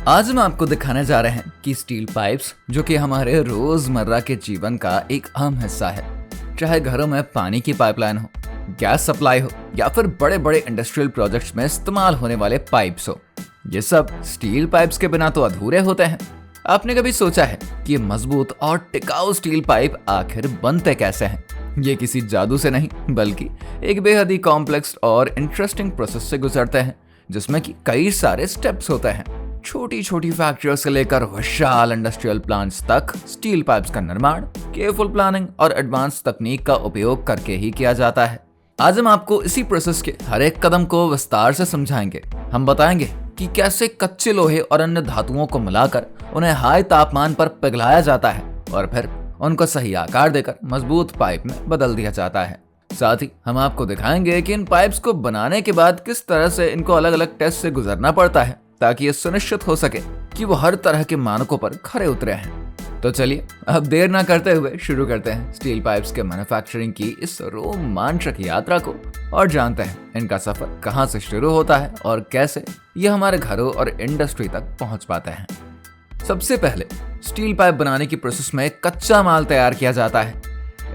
आज हम आपको दिखाने जा रहे हैं कि स्टील पाइप्स, जो कि हमारे रोजमर्रा के जीवन का एक अहम हिस्सा है, चाहे घरों में पानी की पाइपलाइन हो, गैस सप्लाई हो या फिर बड़े बड़े इंडस्ट्रियल प्रोजेक्ट्स में इस्तेमाल होने वाले पाइप्स हो, ये सब स्टील पाइप्स के बिना तो अधूरे होते हैं। आपने कभी सोचा है कि ये मजबूत और टिकाऊ स्टील पाइप आखिर बनते कैसे हैं? ये किसी जादू से नहीं, बल्कि एक बेहद ही कॉम्प्लेक्स और इंटरेस्टिंग प्रोसेस से गुजरते हैं, जिसमें कि कई सारे स्टेप्स होते हैं। छोटी छोटी फैक्ट्रियों से लेकर विशाल इंडस्ट्रियल प्लांट्स तक स्टील पाइप्स का निर्माण केयरफुल प्लानिंग और एडवांस तकनीक का उपयोग करके ही किया जाता है। आज हम आपको इसी प्रोसेस के हर एक कदम को विस्तार से समझाएंगे। हम बताएंगे कि कैसे कच्चे लोहे और अन्य धातुओं को मिलाकर उन्हें हाई तापमान पर पिघलाया जाता है और फिर उनको सही आकार देकर मजबूत पाइप में बदल दिया जाता है। साथ ही हम आपको दिखाएंगे कि इन पाइप्स को बनाने के बाद किस तरह से इनको अलग अलग टेस्ट से गुजरना पड़ता है, ताकि ये सुनिश्चित हो सके कि वो हर तरह के मानकों पर खरे उतरे हैं। तो चलिए अब देर ना करते हुए शुरू करते हैं स्टील पाइप्स के मैन्युफैक्चरिंग की इस रोमांचक यात्रा को और जानते हैं इनका सफर कहां से शुरू होता है और कैसे ये हमारे घरों और इंडस्ट्री तक पहुंच पाते हैं। सबसे पहले स्टील पाइप बनाने की प्रोसेस में कच्चा माल तैयार किया जाता है।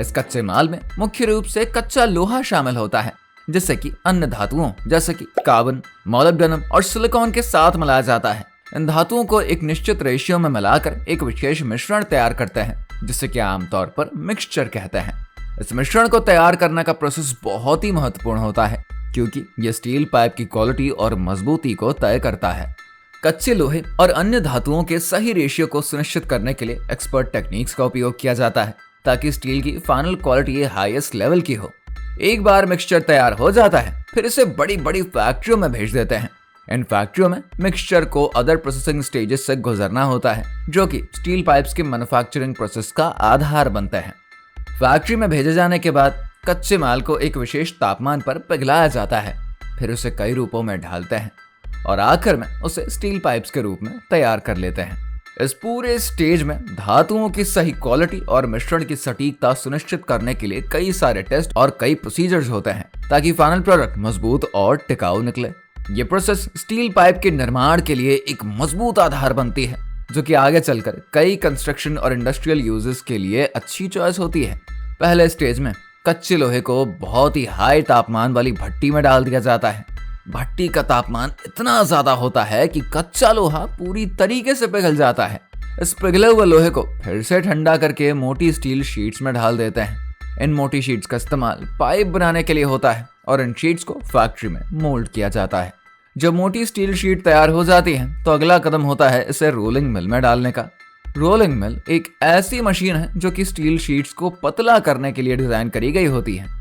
इस कच्चे माल में मुख्य रूप से कच्चा लोहा शामिल होता है, जिससे कि अन्य धातुओं जैसे कि कार्बन, मोलिब्डेनम और सिलिकॉन के साथ मिलाया जाता है। इन धातुओं को एक निश्चित रेशियो में मिलाकर एक विशेष मिश्रण तैयार करते हैं, जिसे कि आमतौर पर मिक्सचर कहते हैं। इस मिश्रण को तैयार करने का प्रोसेस बहुत ही महत्वपूर्ण होता है, क्योंकि यह स्टील पाइप की क्वालिटी और मजबूती को तय करता है। कच्चे लोहे और अन्य धातुओं के सही रेशियो को सुनिश्चित करने के लिए एक्सपर्ट टेक्निक्स का उपयोग किया जाता है, ताकि स्टील की फाइनल क्वालिटी हाईएस्ट लेवल की हो। एक बार मिक्सचर तैयार हो जाता है, फिर इसे बड़ी बड़ी फैक्ट्रियों में भेज देते हैं। इन फैक्ट्रियों में मिक्सचर को अदर प्रोसेसिंग स्टेजेस से गुजरना होता है, जो कि स्टील पाइप्स के मैन्युफैक्चरिंग प्रोसेस का आधार बनते हैं। फैक्ट्री में भेजे जाने के बाद कच्चे माल को एक विशेष तापमान पर पिघलाया जाता है, फिर उसे कई रूपों में ढालते हैं और आखिर में उसे स्टील पाइप्स के रूप में तैयार कर लेते हैं। इस पूरे स्टेज में धातुओं की सही क्वालिटी और मिश्रण की सटीकता सुनिश्चित करने के लिए कई सारे टेस्ट और कई प्रोसीजर्स होते हैं, ताकि फाइनल प्रोडक्ट मजबूत और टिकाऊ निकले। ये प्रोसेस स्टील पाइप के निर्माण के लिए एक मजबूत आधार बनती है, जो कि आगे चलकर कई कंस्ट्रक्शन और इंडस्ट्रियल यूजेस के लिए अच्छी चॉइस होती है। पहले स्टेज में कच्चे लोहे को बहुत ही हाई तापमान वाली भट्टी में डाल दिया जाता है। भट्टी का तापमान इतना ज्यादा होता है कि कच्चा लोहा पूरी तरीके से पिघल जाता है। इस पिघले हुए लोहे को फिर से ठंडा करके मोटी स्टील शीट्स में ढाल देते हैं। इन मोटी शीट्स का इस्तेमाल पाइप बनाने के लिए होता है और इन शीट्स को फैक्ट्री में मोल्ड किया जाता है। जब मोटी स्टील शीट तैयार हो जाती है, तो अगला कदम होता है इसे रोलिंग मिल में डालने का। रोलिंग मिल एक ऐसी मशीन है जो कि स्टील शीट्स को पतला करने के लिए डिजाइन करी गई होती है।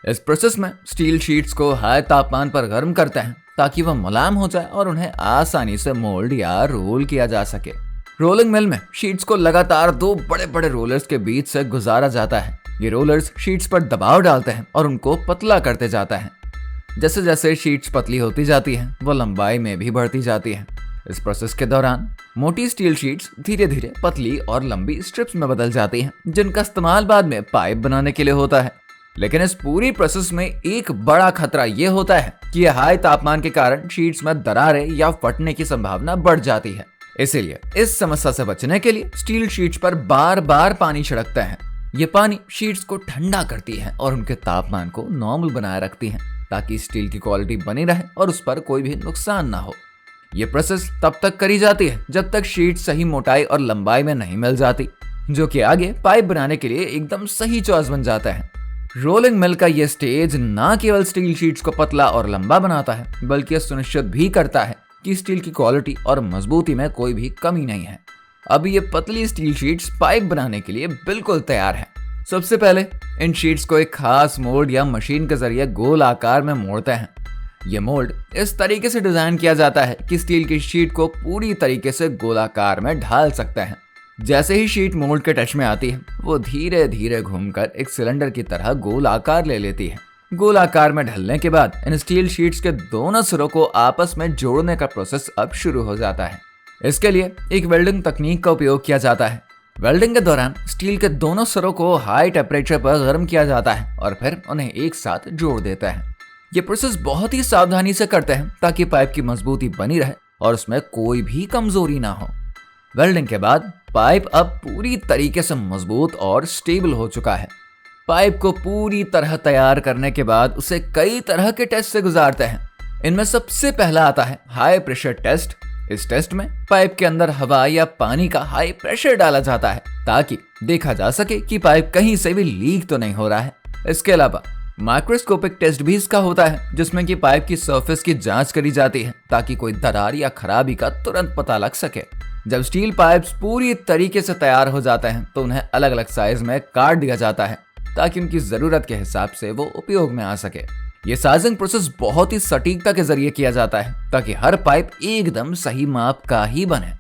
इस प्रोसेस में स्टील शीट्स को हाई तापमान पर गर्म करते हैं, ताकि वह मुलायम हो जाए और उन्हें आसानी से मोल्ड या रोल किया जा सके। रोलिंग मिल में शीट्स को लगातार दो बड़े बड़े रोलर्स के बीच से गुजारा जाता है। ये रोलर्स शीट्स पर दबाव डालते हैं और उनको पतला करते जाता है। जैसे जैसे शीट्स पतली होती जाती हैं, वो लंबाई में भी बढ़ती जाती है। इस प्रोसेस के दौरान मोटी स्टील शीट्स धीरे धीरे पतली और लंबी स्ट्रिप्स में बदल जाती हैं, जिनका इस्तेमाल बाद में पाइप बनाने के लिए होता है। लेकिन इस पूरी प्रोसेस में एक बड़ा खतरा यह होता है कि हाई तापमान के कारण शीट्स में दरारें या फटने की संभावना बढ़ जाती है। इसीलिए इस समस्या से बचने के लिए स्टील शीट्स पर बार बार पानी छिड़कते हैं। ये पानी शीट्स को ठंडा करती है और उनके तापमान को नॉर्मल बनाए रखती है, ताकि स्टील की क्वालिटी बनी रहे और उस पर कोई भी नुकसान ना हो। ये प्रोसेस तब तक करी जाती है जब तक शीट सही मोटाई और लंबाई में नहीं मिल जाती, जो कि आगे पाइप बनाने के लिए एकदम सही चॉइस बन जाता है। रोलिंग मिल का यह स्टेज ना केवल स्टील शीट्स को पतला और लंबा बनाता है, बल्कि यह सुनिश्चित भी करता है कि स्टील की क्वालिटी और मजबूती में कोई भी कमी नहीं है। अब ये पतली स्टील शीट्स पाइप बनाने के लिए बिल्कुल तैयार है। सबसे पहले इन शीट्स को एक खास मोल्ड या मशीन के जरिए गोल आकार में मोड़ते हैं। यह मोल्ड इस तरीके से डिजाइन किया जाता है कि स्टील की शीट को पूरी तरीके से गोलाकार में ढाल सकते हैं। जैसे ही शीट मोल्ड के टच में आती है, वो धीरे धीरे घूमकर एक सिलेंडर की तरह गोल आकार ले लेती है। गोल आकार में ढलने के बाद इन स्टील शीट्स के दोनों सिरों को आपस में जोड़ने का प्रोसेस अब शुरू हो जाता है। इसके लिए एक वेल्डिंग तकनीक का उपयोग किया जाता है। वेल्डिंग के दौरान स्टील के दोनों सिरों को हाई टेम्परेचर पर गर्म किया जाता है और फिर उन्हें एक साथ जोड़ देता है। ये प्रोसेस बहुत ही सावधानी से करते हैं, ताकि पाइप की मजबूती बनी रहे और उसमें कोई भी कमजोरी ना हो। वेल्डिंग के बाद पाइप अब पूरी तरीके से मजबूत और स्टेबल हो चुका है। पाइप को पूरी तरह तैयार करने के बाद उसे कई तरह के टेस्ट से गुजारते हैं। इनमें सबसे पहला आता है हाई प्रेशर टेस्ट। इस टेस्ट में पाइप के अंदर हवा या पानी का हाई प्रेशर डाला जाता है ताकि देखा जा सके कि पाइप कहीं से भी लीक तो नहीं हो रहा है। इसके अलावा माइक्रोस्कोपिक टेस्ट भी इसका होता है, जिसमें कि पाइप की सरफेस की जांच करी जाती है ताकि कोई दरार या खराबी का तुरंत पता लग सके। जब स्टील पाइप्स पूरी तरीके से तैयार हो जाते हैं तो उन्हें अलग अलग साइज में काट दिया जाता है ताकि उनकी जरूरत के हिसाब से वो उपयोग में आ सके। ये साइजिंग प्रोसेस बहुत ही सटीकता के जरिए किया जाता है ताकि हर पाइप एकदम सही माप का ही बने।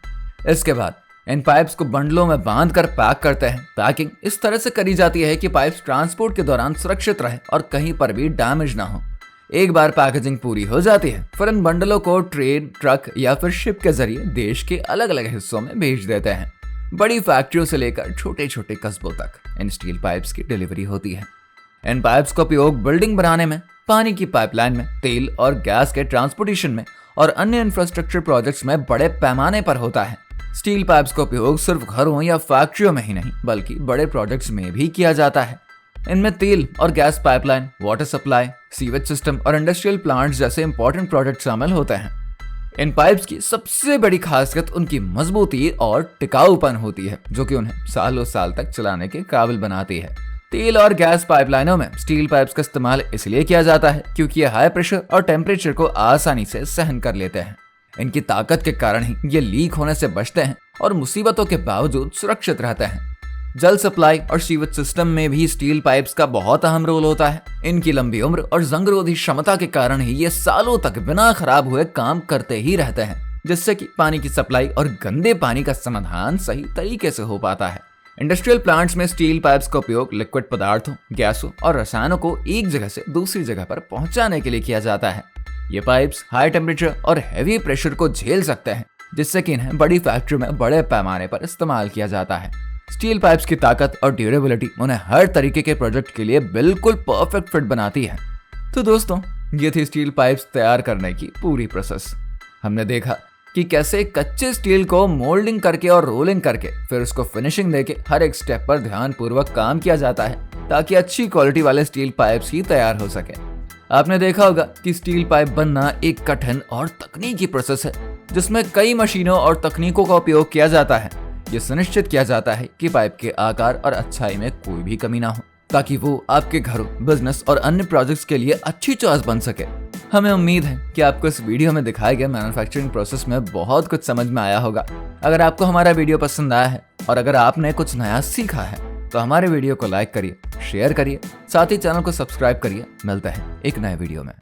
इसके बाद इन पाइप्स को बंडलों में बांधकर पैक करते हैं। पैकिंग इस तरह से करी जाती है कि पाइप्स ट्रांसपोर्ट के दौरान सुरक्षित रहे और कहीं पर भी डैमेज ना हो। एक बार पैकेजिंग पूरी हो जाती है फिर इन बंडलों को ट्रेन, ट्रक या फिर शिप के जरिए देश के अलग अलग हिस्सों में भेज देते हैं। बड़ी फैक्ट्रियों से लेकर छोटे छोटे कस्बों तक इन स्टील पाइप्स की डिलीवरी होती है। इन पाइप्स का उपयोग बिल्डिंग बनाने में, पानी की पाइपलाइन में, तेल और गैस के ट्रांसपोर्टेशन में और अन्य इंफ्रास्ट्रक्चर प्रोजेक्ट्स में बड़े पैमाने पर होता है। स्टील पाइप्स का उपयोग सिर्फ घरों या फैक्ट्रियों में ही नहीं बल्कि बड़े प्रोजेक्ट्स में भी किया जाता है। इनमें तेल और gas pipeline, water supply, sewage system और इंडस्ट्रियल प्लांट्स जैसे इंपॉर्टेंट प्रोजेक्ट शामिल होते हैं। इन पाइप्स की सबसे बड़ी खासियत उनकी मजबूती और टिकाऊपन होती है, जो कि उन्हें सालों साल तक चलाने के काबिल बनाती है। तेल और गैस पाइपलाइनों में स्टील पाइप्स का इस्तेमाल इसलिए किया जाता है क्योंकि ये हाई प्रेशर और टेम्परेचर को आसानी से सहन कर लेते हैं। इनकी ताकत के कारण ही ये लीक होने से बचते हैं और मुसीबतों के बावजूद सुरक्षित रहते हैं। जल सप्लाई और सीवेज सिस्टम में भी स्टील पाइप्स का बहुत अहम रोल होता है। इनकी लंबी उम्र और जंगरोधी क्षमता के कारण ही ये सालों तक बिना खराब हुए काम करते ही रहते हैं, जिससे कि पानी की सप्लाई और गंदे पानी का समाधान सही तरीके से हो पाता है। इंडस्ट्रियल प्लांट्स में स्टील पाइप्स का उपयोग लिक्विड पदार्थों, गैसों और रसायनों को एक जगह से दूसरी जगह पर पहुंचाने के लिए किया जाता है। ये पाइप्स हाई टेम्परेचर और हैवी प्रेशर को झेल सकते हैं, जिससे कि इन्हें बड़ी फैक्ट्री में बड़े पैमाने पर इस्तेमाल किया जाता है। स्टील पाइप्स की ताकत और ड्यूरेबिलिटी उन्हें हर तरीके के प्रोजेक्ट के लिए बिल्कुल परफेक्ट फिट बनाती है। तो दोस्तों, ये थी स्टील पाइप्स तैयार करने की पूरी प्रोसेस। हमने देखा कि कैसे कच्चे स्टील को मोल्डिंग करके और रोलिंग करके फिर उसको फिनिशिंग देके हर एक स्टेप पर ध्यानपूर्वक काम किया जाता है ताकि अच्छी क्वालिटी वाले स्टील पाइप्स ही तैयार हो सके। आपने देखा होगा कि स्टील पाइप बनना एक कठिन और तकनीकी प्रोसेस है, जिसमें कई मशीनों और तकनीकों का उपयोग किया जाता है। ये सुनिश्चित किया जाता है कि पाइप के आकार और अच्छाई में कोई भी कमी ना हो, ताकि वो आपके घरों, बिजनेस और अन्य प्रोजेक्ट्स के लिए अच्छी चॉइस बन सके। हमें उम्मीद है कि आपको इस वीडियो में दिखाए गए मैन्युफैक्चरिंग प्रोसेस में बहुत कुछ समझ में आया होगा। अगर आपको हमारा वीडियो पसंद आया है और अगर आपने कुछ नया सीखा है तो हमारे वीडियो को लाइक करिए, शेयर करिए, साथ ही चैनल को सब्सक्राइब करिए। मिलते हैं एक नए वीडियो में।